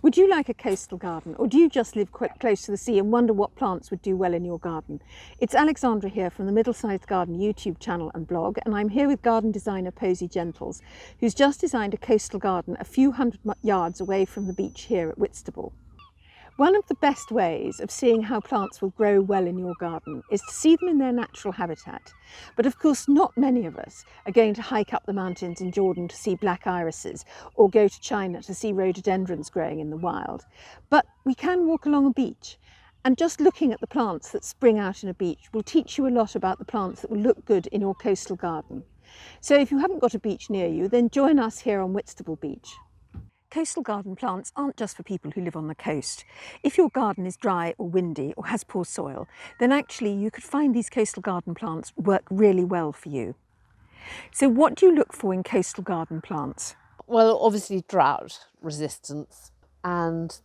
Would you like a coastal garden, or do you just live quite close to the sea and wonder what plants would do well in your garden? It's Alexandra here from the Middlesized Garden YouTube channel and blog, and I'm here with garden designer Posy Gentles, who's just designed a coastal garden a few hundred yards away from the beach here at Whitstable. One of the best ways of seeing how plants will grow well in your garden is to see them in their natural habitat. But of course, not many of us are going to hike up the mountains in Jordan to see black irises or go to China to see rhododendrons growing in the wild. But we can walk along a beach, and just looking at the plants that spring out in a beach will teach you a lot about the plants that will look good in your coastal garden. So if you haven't got a beach near you, then join us here on Whitstable Beach. Coastal garden plants aren't just for people who live on the coast. If your garden is dry or windy or has poor soil, then actually you could find these coastal garden plants work really well for you. So what do you look for in coastal garden plants? Well, obviously drought resistance and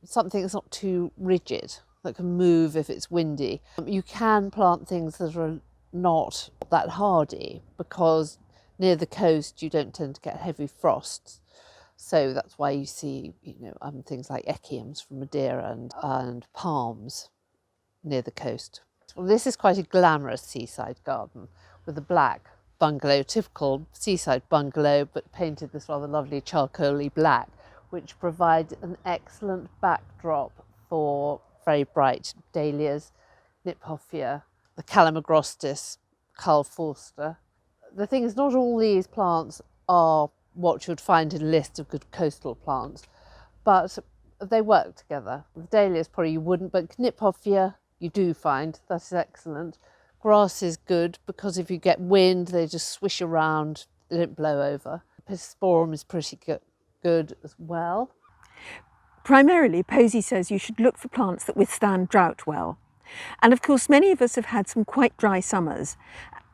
something that's not too rigid, that can move if it's windy. You can plant things that are not that hardy because near the coast you don't tend to get heavy frosts. So that's why you see, things like echiums from Madeira and palms near the coast. Well, this is quite a glamorous seaside garden with a black bungalow, typical seaside bungalow, but painted this rather lovely charcoaly black, which provides an excellent backdrop for very bright dahlias, Kniphofia, the Calamagrostis, Carl Forster. The thing is, not all these plants are what you'd find in a list of good coastal plants, but they work together. The dahlias probably you wouldn't, but Kniphofia you do find, that is excellent. Grass is good because if you get wind they just swish around, they don't blow over. Pisciforum is pretty good as well. Primarily, Posy says you should look for plants that withstand drought well. And of course many of us have had some quite dry summers,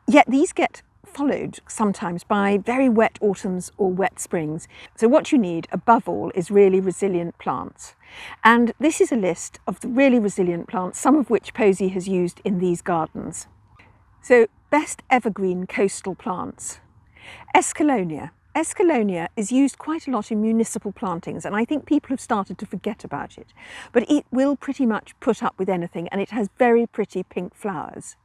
yet these get followed sometimes by very wet autumns or wet springs. So what you need above all is really resilient plants. And this is a list of the really resilient plants, some of which Posy has used in these gardens. So best evergreen coastal plants. Escallonia. Escallonia is used quite a lot in municipal plantings, and I think people have started to forget about it. But it will pretty much put up with anything, and it has very pretty pink flowers.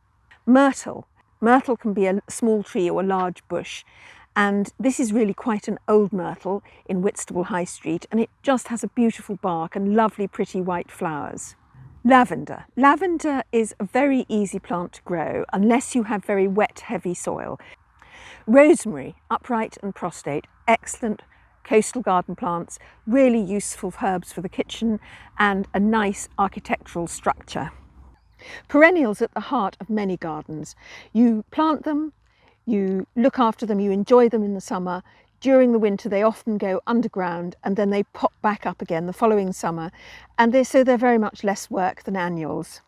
Myrtle. Myrtle can be a small tree or a large bush, and this is really quite an old myrtle in Whitstable High Street, and it just has a beautiful bark and lovely pretty white flowers. Lavender. Lavender is a very easy plant to grow unless you have very wet, heavy soil. Rosemary, upright and prostate, excellent coastal garden plants, really useful herbs for the kitchen and a nice architectural structure. Perennials at the heart of many gardens. You plant them, you look after them, you enjoy them in the summer. During the winter they often go underground and then they pop back up again the following summer, and so they're very much less work than annuals.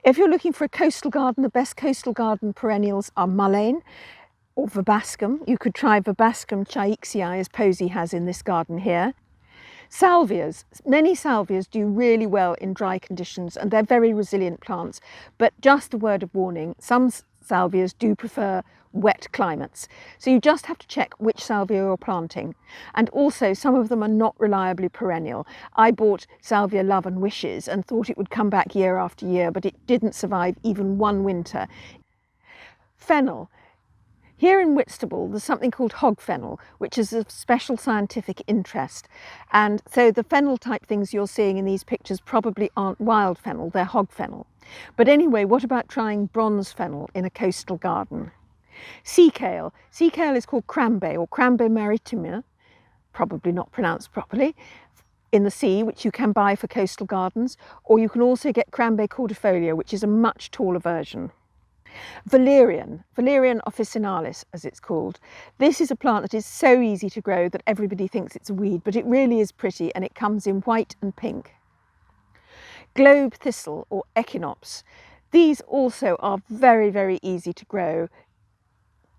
If you're looking for a coastal garden, the best coastal garden perennials are mullein or verbascum. You could try verbascum chaixii as Posy has in this garden here. Salvias. Many salvias do really well in dry conditions and they're very resilient plants, but just a word of warning, some salvias do prefer wet climates. So you just have to check which salvia you're planting. And also some of them are not reliably perennial. I bought Salvia Love and Wishes and thought it would come back year after year, but it didn't survive even one winter. Fennel. Here in Whitstable, there's something called hog fennel, which is of special scientific interest. And so the fennel type things you're seeing in these pictures probably aren't wild fennel, they're hog fennel. But anyway, what about trying bronze fennel in a coastal garden? Sea kale. Sea kale is called crambe or crambe maritime, probably not pronounced properly, in the sea, which you can buy for coastal gardens, or you can also get crambe cordifolia, which is a much taller version. Valerian officinalis as it's called. This is a plant that is so easy to grow that everybody thinks it's a weed, but it really is pretty and it comes in white and pink. Globe thistle or echinops. These also are very, very easy to grow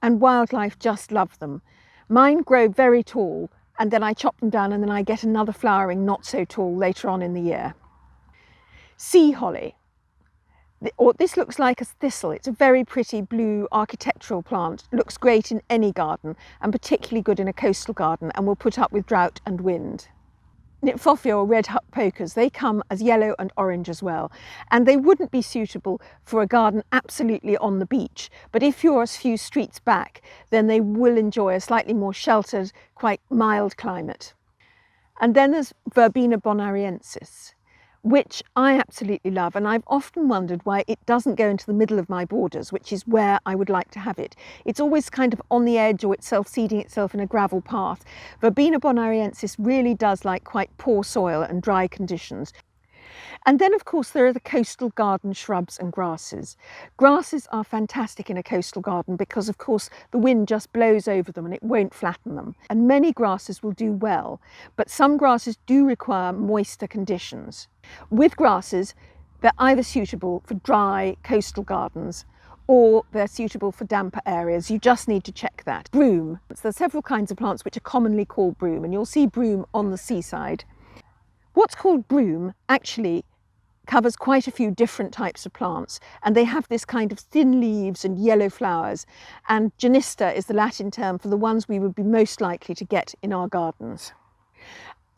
and wildlife just love them. Mine grow very tall and then I chop them down and then I get another flowering not so tall later on in the year. Sea holly. This looks like a thistle. It's a very pretty blue architectural plant. Looks great in any garden and particularly good in a coastal garden and will put up with drought and wind. Knitfophia or red hut pokers, they come as yellow and orange as well, and they wouldn't be suitable for a garden absolutely on the beach, but if you're a few streets back, then they will enjoy a slightly more sheltered, quite mild climate. And then there's Verbena bonariensis, which I absolutely love, and I've often wondered why it doesn't go into the middle of my borders, which is where I would like to have it. It's always kind of on the edge, or it's self-seeding itself in a gravel path. Verbena bonariensis really does like quite poor soil and dry conditions. And then, of course, there are the coastal garden shrubs and grasses. Grasses are fantastic in a coastal garden because, of course, the wind just blows over them and it won't flatten them. And many grasses will do well, but some grasses do require moister conditions. With grasses, they're either suitable for dry coastal gardens or they're suitable for damper areas. You just need to check that. Broom. There are several kinds of plants which are commonly called broom, and you'll see broom on the seaside. What's called broom actually covers quite a few different types of plants, and they have this kind of thin leaves and yellow flowers, and genista is the Latin term for the ones we would be most likely to get in our gardens.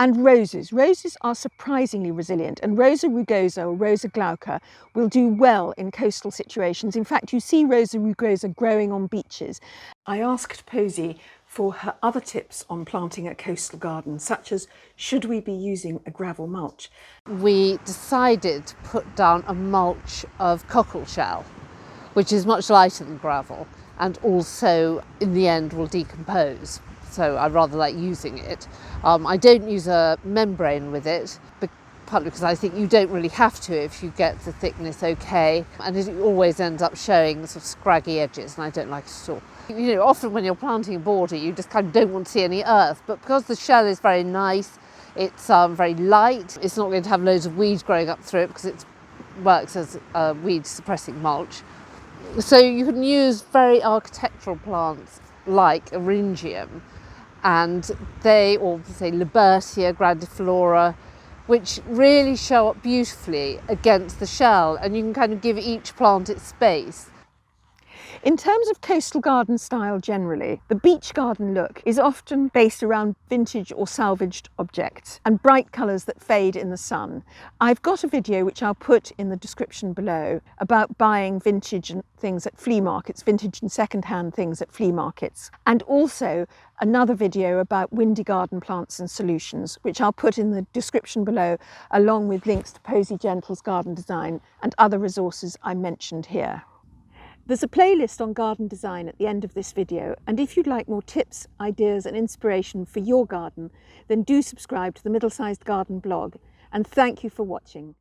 And roses. Roses are surprisingly resilient, and Rosa rugosa or Rosa glauca will do well in coastal situations. In fact, you see Rosa rugosa growing on beaches. I asked Posy for her other tips on planting a coastal garden, such as should we be using a gravel mulch? We decided to put down a mulch of cockle shell, which is much lighter than gravel and also in the end will decompose. So I rather like using it. I don't use a membrane with it, partly because I think you don't really have to if you get the thickness okay, and it always ends up showing sort of scraggy edges, and I don't like it at all. You know, often when you're planting a border, you just kind of don't want to see any earth, but because the shell is very nice, it's very light, it's not going to have loads of weeds growing up through it because it works as a weed suppressing mulch. So you can use very architectural plants like Eryngium, and or say Libertia grandiflora, which really show up beautifully against the shell, and you can kind of give each plant its space. In terms of coastal garden style generally, the beach garden look is often based around vintage or salvaged objects and bright colours that fade in the sun. I've got a video which I'll put in the description below about buying vintage and things at flea markets, vintage and second-hand things at flea markets, and also another video about windy garden plants and solutions, which I'll put in the description below, along with links to Posy Gentles garden design and other resources I mentioned here. There's a playlist on garden design at the end of this video, and if you'd like more tips, ideas and inspiration for your garden, then do subscribe to the Middlesized Garden blog, and thank you for watching.